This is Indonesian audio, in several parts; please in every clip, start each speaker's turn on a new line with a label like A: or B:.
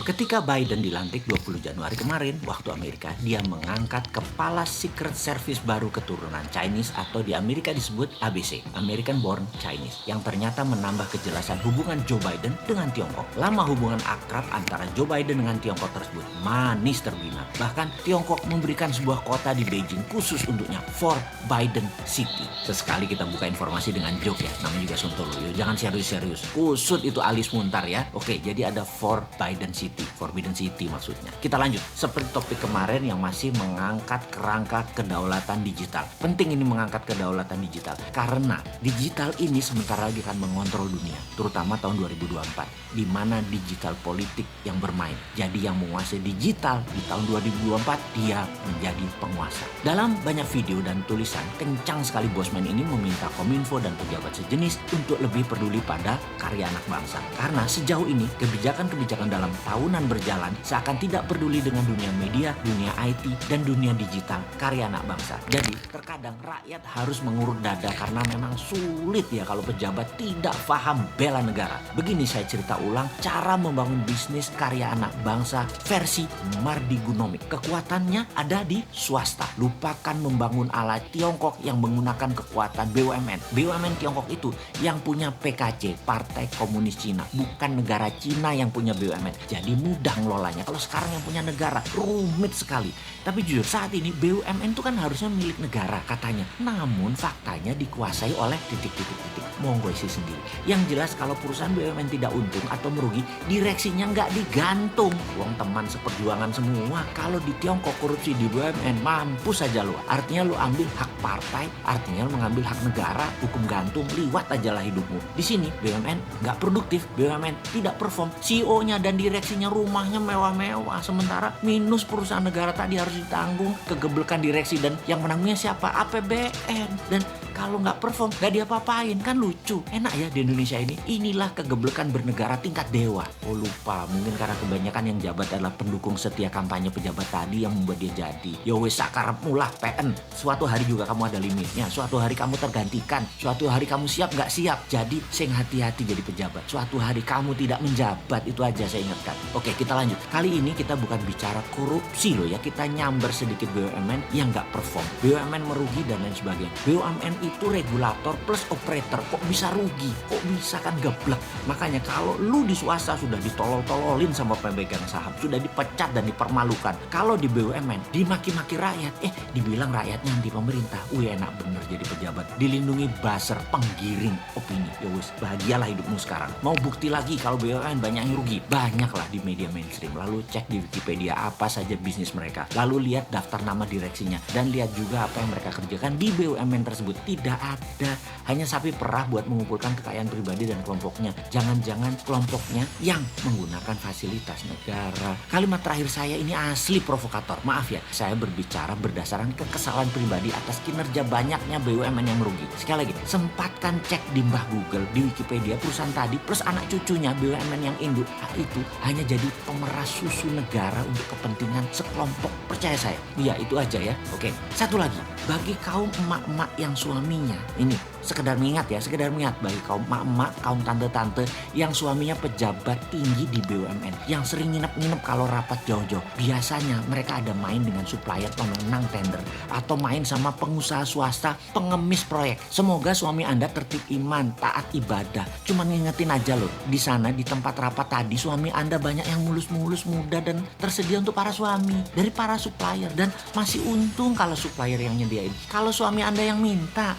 A: Ketika Biden dilantik 20 Januari kemarin, waktu Amerika, dia mengangkat kepala Secret Service baru keturunan Chinese atau di Amerika disebut ABC, American Born Chinese, yang ternyata menambah kejelasan hubungan Joe Biden dengan Tiongkok. Lama hubungan akrab antara Joe Biden dengan Tiongkok tersebut manis terbina. Bahkan Tiongkok memberikan sebuah kota di Beijing khusus untuknya, For Biden City. Sesekali kita buka informasi dengan joke ya, namanya juga Sontoloyo. Jangan serius-serius. Kusut itu alis muntar ya. Oke, jadi ada For Biden City, Forbidden City maksudnya. Kita lanjut. Seperti topik kemarin yang masih mengangkat kerangka kedaulatan digital. Penting ini mengangkat kedaulatan digital karena digital ini sebentar lagi akan mengontrol dunia, terutama tahun 2024, di mana digital politik yang bermain. Jadi yang menguasai digital di tahun 2024 dia menjadi penguasa. Dalam banyak video dan tulisan, kencang sekali Bosman ini meminta Kominfo dan pejabat sejenis untuk lebih peduli pada karya anak bangsa. Karena sejauh ini kebijakan-kebijakan dalam tahunan berjalan seakan tidak peduli dengan dunia media, dunia IT, dan dunia digital karya anak bangsa. Jadi terkadang rakyat harus mengurut dada karena memang sulit ya kalau pejabat tidak paham bela negara. Begini saya cerita ulang cara membangun bisnis karya anak bangsa versi Mardigonomik. Kekuatannya ada di swasta. Lupakan membangun ala Tiongkok yang menggunakan kekuatan BUMN. BUMN Tiongkok itu yang punya PKC, Partai Komunis Cina, bukan negara Cina yang punya BUMN. Jadi mudah ngelolanya. Kalau sekarang yang punya negara rumit sekali. Tapi jujur saat ini BUMN itu kan harusnya milik negara katanya. Namun faktanya dikuasai oleh titik-titik. Monggo isi sendiri. Yang jelas kalau perusahaan BUMN tidak untung atau merugi, direksinya nggak digantung. Uang teman seperjuangan semua. Kalau di Tiongkok korupsi di BUMN mampus saja lo. Artinya lo ambil hak partai, artinya lo mengambil hak negara, hukum gantung, liwat aja lah hidupmu. Di sini BUMN nggak produktif, BUMN tidak perform. CEO-nya dan direksinya rumahnya mewah-mewah, sementara minus perusahaan negara tadi harus ditanggung, kegeblekan direksi dan yang menanggungnya siapa? APBN. Dan kalau nggak perform, nggak diapa-apain, kan lucu. Enak ya di Indonesia ini. Inilah kegeblekan bernegara tingkat dewa. Oh lupa, mungkin karena kebanyakan yang jabat adalah pendukung setia kampanye pejabat tadi yang membuat dia jadi. Yo wes sakarepmu lah PN. Suatu hari juga kamu ada limitnya. Suatu hari kamu tergantikan. Suatu hari kamu siap nggak siap. Jadi sing hati-hati jadi pejabat. Suatu hari kamu tidak menjabat, itu aja saya ingatkan. Oke, kita lanjut. Kali ini kita bukan bicara korupsi loh ya. Kita nyamber sedikit BUMN yang nggak perform. BUMN merugi dan lain sebagainya. BUMN itu regulator plus operator, kok bisa rugi, kok bisa kan geblek. Makanya kalau lu di swasta sudah ditolol-tololin sama pemegang saham, sudah dipecat dan dipermalukan. Kalau di BUMN dimaki-maki rakyat, dibilang rakyatnya anti pemerintah. Enak bener jadi pejabat, dilindungi buzzer penggiring opini. Ya wis, bahagialah hidupmu sekarang. Mau bukti lagi kalau BUMN banyak yang rugi? Banyaklah di media mainstream. Lalu cek di Wikipedia apa saja bisnis mereka. Lalu lihat daftar nama direksinya dan lihat juga apa yang mereka kerjakan di BUMN tersebut. Tidak ada, hanya sapi perah buat mengumpulkan kekayaan pribadi dan kelompoknya. Jangan-jangan kelompoknya yang menggunakan fasilitas negara. Kalimat terakhir saya ini asli provokator. Maaf ya, saya berbicara berdasarkan kekesalan pribadi atas kinerja banyaknya BUMN yang merugi. Sekali lagi, sempatkan cek di mbah Google, di Wikipedia perusahaan tadi plus anak cucunya BUMN yang induk itu hanya jadi pemeras susu negara untuk kepentingan sekelompok. Percaya saya. Ya itu aja ya. Oke, satu lagi. Bagi kaum emak-emak yang suaminya, ini sekedar mengingat bagi kaum emak-emak, kaum tante-tante yang suaminya pejabat tinggi di BUMN, yang sering nginep-nginep kalau rapat jauh-jauh. Biasanya mereka ada main dengan supplier pemenang tender atau main sama pengusaha swasta pengemis proyek. Semoga suami Anda tertib iman, taat ibadah. Cuman ngingetin aja loh, di sana di tempat rapat tadi suami Anda banyak yang mulus-mulus, muda dan tersedia untuk para suami dari para supplier, dan masih untung kalau supplier yang nyediain. Kalau suami Anda yang minta,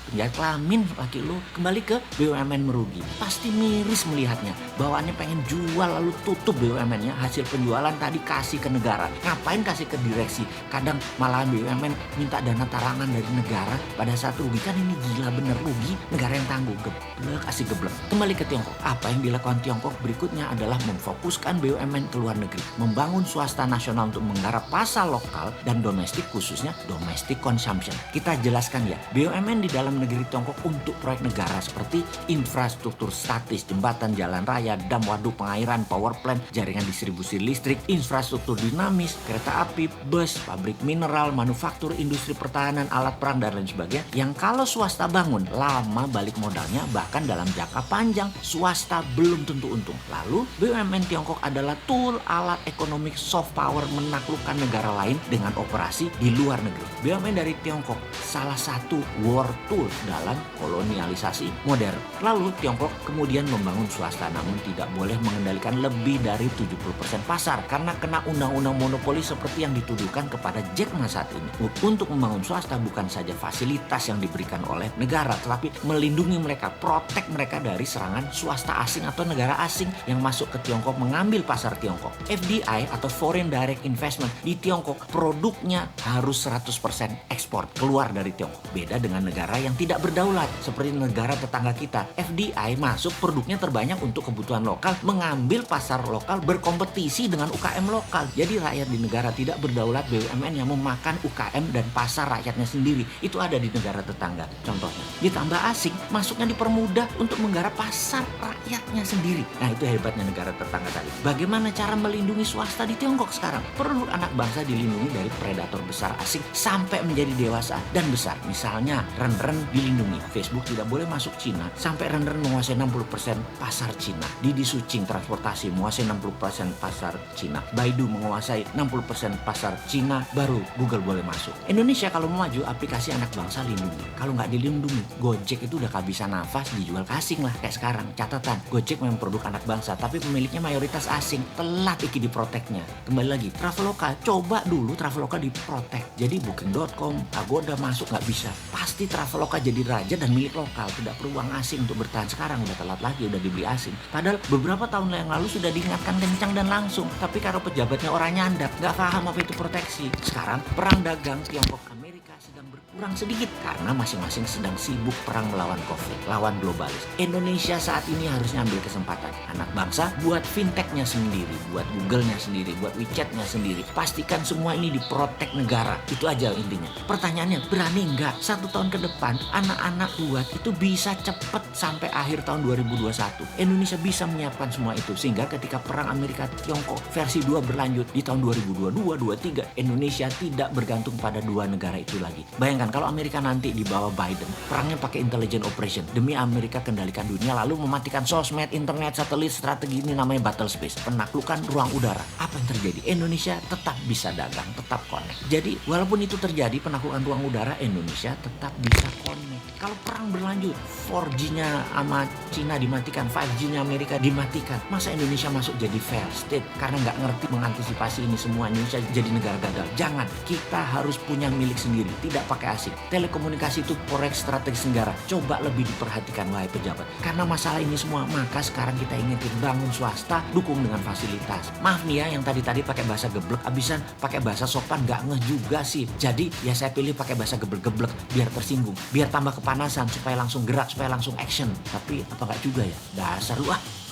A: penjahat kelamin laki lu. Kembali ke BUMN merugi, pasti miris melihatnya. Bawaannya pengen jual lalu tutup BUMN-nya, hasil penjualan tadi kasih ke negara. Ngapain kasih ke direksi? Kadang malahan BUMN minta dana tarangan dari negara pada saat rugi. Kan ini gila bener, rugi negara yang tangguh. Geblek, asik geblek. Kembali ke Tiongkok. Apa yang dilakukan Tiongkok berikutnya adalah memfokuskan BUMN ke luar negeri, membangun swasta nasional untuk menggarap pasar lokal dan domestik, khususnya domestic consumption. Kita jelaskan ya, BUMN di dalam negeri Tiongkok untuk proyek negara seperti infrastruktur statis, jembatan, jalan raya, dam, waduk, pengairan, power plant, jaringan distribusi listrik, infrastruktur dinamis, kereta api, bus, pabrik mineral, manufaktur, industri pertahanan, alat perang, dan lain sebagainya. Yang kalau swasta bangun, lama balik modalnya, bahkan dalam jangka panjang swasta belum tentu untung. Lalu BUMN Tiongkok adalah tool alat ekonomi soft power menaklukkan negara lain dengan operasi di luar negeri. BUMN dari Tiongkok salah satu war tool dalam kolonialisasi modern. Lalu Tiongkok kemudian membangun swasta, namun tidak boleh mengendalikan lebih dari 70% pasar karena kena undang-undang monopoli seperti yang dituduhkan kepada Jack Ma saat ini. Untuk membangun swasta bukan saja fasilitas yang diberikan oleh negara, tetapi melindungi mereka, protek mereka dari serangan swasta asing atau negara asing yang masuk ke Tiongkok mengambil pasar Tiongkok. FDI atau Foreign Direct Investment di Tiongkok produknya harus 100% ekspor keluar dari Tiongkok. Beda dengan negara yang tidak berdaulat seperti negara tetangga kita. FDI masuk produknya terbanyak untuk kebutuhan lokal, mengambil pasar lokal, berkompetisi dengan UKM lokal. Jadi rakyat di negara tidak berdaulat, BUMN yang memakan UKM dan pasar rakyatnya sendiri. Itu ada di negara tetangga contohnya. Ditambah asing masuknya dipermudah untuk menggarap pasar rakyatnya sendiri. Nah, itu hebatnya negara tetangga tadi. Bagaimana cara melindungi swasta di Tiongkok sekarang? Perlu anak bangsa dilindungi dari predator besar asing sampai menjadi dewasa dan besar. Misalnya Ren-Ren dilindungi. Facebook tidak boleh masuk Cina sampai Ren-Ren menguasai 60% pasar Cina. Didi Sucing transportasi menguasai 60% pasar Cina. Baidu menguasai 60% pasar Cina, baru Google boleh masuk. Indonesia kalau mau maju, aplikasi anak bangsa lindungi. Kalau nggak dilindungi, Gojek itu udah kehabisan nafas, dijual ke asing lah kayak sekarang. Catatan, Gojek memang produk anak bangsa, tapi pemiliknya mayoritas asing. Telat iki diproteknya. Kembali lagi, Traveloka, coba dulu Traveloka diprotek. Jadi Booking.com, Agoda masuk nggak bisa. Pasti Traveloka jadi raja dan milik lokal, tidak perlu uang asing untuk bertahan. Sekarang udah telat lagi, udah dibeli asing. Padahal beberapa tahun yang lalu sudah diingatkan kencang dan langsung. Tapi karena pejabatnya orang nyandap, nggak paham apa itu proteksi. Sekarang perang dagang Tiongkok Amerika sedang berkurang sedikit karena masing-masing sedang sibuk perang melawan COVID, lawan globalis. Indonesia saat ini harus ngambil kesempatan. Anak bangsa buat fintechnya sendiri, buat Google-nya sendiri, buat WeChat-nya sendiri. Pastikan semua ini diprotek negara. Itu aja intinya. Pertanyaannya, berani nggak 1 tahun ke depan anak-anak buat itu bisa cepet sampai akhir tahun 2021. Indonesia bisa menyiapkan semua itu sehingga ketika perang Amerika Tiongkok versi 2 berlanjut di tahun 2022-23, Indonesia tidak bergantung pada dua negara itu lagi. Bayangkan kalau Amerika nanti di bawah Biden, perangnya pakai intelligent operation demi Amerika kendalikan dunia lalu mematikan sosmed, internet, satelit, strategi ini namanya battle space, penaklukan ruang udara. Apa yang terjadi? Indonesia tetap bisa dagang, tetap connect. Jadi walaupun itu terjadi penaklukan ruang udara, Indonesia tetap bisa connect. Kalau perang berlanjut, 4G-nya sama Cina dimatikan, 5G-nya Amerika dimatikan, masa Indonesia masuk jadi failed state karena nggak ngerti mengantisipasi ini semua? Indonesia jadi negara gagal. Jangan, kita harus punya milik sendiri, tidak pakai asing. Telekomunikasi itu proyek strategis negara. Coba lebih diperhatikan wahai pejabat. Karena masalah ini semua, maka sekarang kita ingetin bangun swasta, dukung dengan fasilitas. Maaf nih ya, yang tadi pakai bahasa geblek, abisan pakai bahasa sopan nggak ngeh juga sih. Jadi ya saya pilih pakai bahasa geblek-geblek biar tersinggung, biar tambah kepanasan, supaya langsung gerak, supaya langsung action. Tapi apa nggak juga ya? Dasar lu ah.